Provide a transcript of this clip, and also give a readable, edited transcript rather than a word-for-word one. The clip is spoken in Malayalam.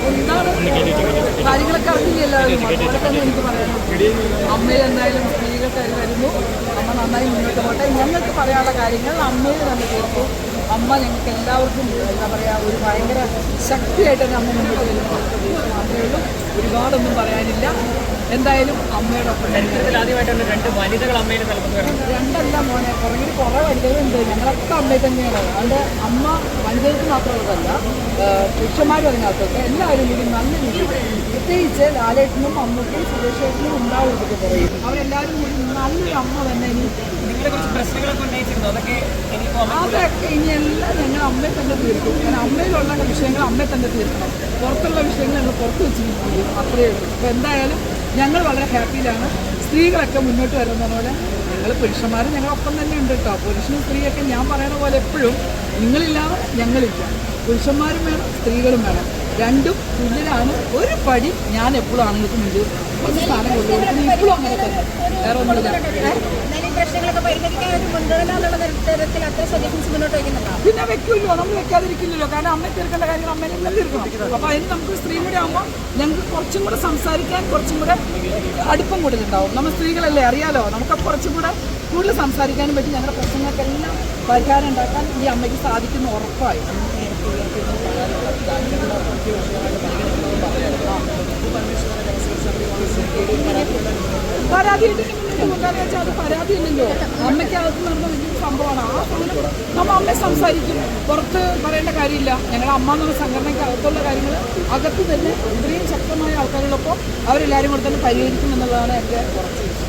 എന്താണ് കാര്യങ്ങളൊക്കെ അറിയില്ല എല്ലാവരും തന്നെ എനിക്ക് പറയാനുള്ളത്. അമ്മയിൽ എന്തായാലും സ്ത്രീകൾക്കായി വരുന്നു. അമ്മ നന്നായി മുന്നോട്ട് പോട്ടെ. ഞങ്ങൾക്ക് പറയാനുള്ള കാര്യങ്ങൾ അമ്മയിൽ തന്നെ തീർത്തു. അമ്മ ഞങ്ങൾക്ക് എല്ലാവർക്കും എന്താ പറയുക ഒരു ഭയങ്കര ശക്തിയായിട്ട് തന്നെ അമ്മ മുന്നോട്ട് വരുന്നു. മാത്രമേ ഉള്ളൂ, ഒരുപാടൊന്നും പറയാനില്ല. എന്തായാലും അമ്മയുടെ ഒപ്പം ആദ്യമായിട്ടാണ് 2 വനിതകൾ അമ്മയിൽ രണ്ടല്ല മോനെ, പുറകിൽ കുറേ വനിതകളുണ്ട്. ഞങ്ങളൊക്കെ അമ്മയിൽ തന്നെയാണ്. അതുകൊണ്ട് അമ്മ വനിതകൾക്ക് മാത്രമുള്ളതല്ല, പുരുഷന്മാരും അതിനകത്തൊക്കെ എല്ലാവരും കൂടി നല്ല രീതിയിൽ, പ്രത്യേകിച്ച് ലാലേട്ടനും അമ്മയ്ക്കും സുരേഷേട്ടനും ഉണ്ടാവുന്നത് പറയും. അവരെല്ലാവരും കൂടി നല്ലൊരു അമ്മ തന്നെ. ഇനി അതൊക്കെ ഇനി എല്ലാം ഞങ്ങൾ അമ്മയെ തന്നെ തീർക്കും. കാരണം അമ്മയിലുള്ള വിഷയങ്ങൾ അമ്മയെ തന്നെ തീർക്കണം. പുറത്തുള്ള വിഷയങ്ങൾ ഞങ്ങൾ പുറത്ത് വെച്ചിരിക്കും. അത്രയേ ഉള്ളൂ. അപ്പോൾ എന്തായാലും ഞങ്ങൾ വളരെ ഹാപ്പിയിലാണ്. സ്ത്രീകളൊക്കെ മുന്നോട്ട് വരുന്ന പോലെ ഞങ്ങൾ പുരുഷന്മാരും ഞങ്ങളൊപ്പം തന്നെ ഉണ്ട് കേട്ടോ. പുരുഷനും സ്ത്രീയൊക്കെ ഞാൻ പറയുന്ന പോലെ എപ്പോഴും നിങ്ങളില്ലാതെ ഞങ്ങളില്ല. പുരുഷന്മാരും വേണം, സ്ത്രീകളും വേണം. രണ്ടും തുല്യരാണ്. ഒരു പടി ഞാൻ എപ്പോഴും ആണുങ്ങൾക്ക് മുന്നിൽ കുറച്ച് സ്ഥാനം കൊണ്ടുപോകും. ഇപ്പോഴും അങ്ങനെ തന്നെ, വേറെ ഒന്നുമില്ല. പിന്നെ വെക്കുമല്ലോ, നമ്മൾ വെക്കാതിരിക്കില്ലല്ലോ. കാരണം അമ്മ തീർക്കേണ്ട കാര്യങ്ങൾ അമ്മയിൽ തന്നെ തീർക്കണം. അപ്പോൾ അതിന് നമുക്ക് സ്ത്രീ കൂടെ ആകുമ്പോൾ ഞങ്ങൾക്ക് കുറച്ചും കൂടെ സംസാരിക്കാൻ കുറച്ചും കൂടെ അടുപ്പം കൂടുതലുണ്ടാവും. നമ്മൾ സ്ത്രീകളല്ലേ, അറിയാലോ. നമുക്ക് കുറച്ചും കൂടെ കൂടുതൽ സംസാരിക്കാനും പറ്റി. ഞങ്ങളുടെ പ്രശ്നങ്ങൾക്കെല്ലാം പരിഹാരം ഉണ്ടാക്കാൻ ഈ അമ്മയ്ക്ക് സാധിക്കുന്ന ഉറപ്പായി. പരാതിയായിട്ട് എന്താണെന്ന് വെച്ചാൽ അത് പരാതിയില്ലല്ലോ. അമ്മയ്ക്കകത്ത് നടന്ന വലിയൊരു സംഭവമാണ്. ആ സമയം നമ്മൾ അമ്മയെ സംസാരിക്കും. പുറത്ത് പറയേണ്ട കാര്യമില്ല. ഞങ്ങൾ അമ്മ എന്നുള്ള സംഘടനയ്ക്ക് അകത്തുള്ള കാര്യങ്ങൾ അകത്ത് തന്നെ ഇത്രയും ശക്തമായ ആൾക്കാരുള്ളപ്പോൾ അവരെല്ലാവരും കൂടെ തന്നെ പരിഹരിക്കും എന്നുള്ളതാണ് എൻ്റെ ഉറച്ച വിശ്വാസം.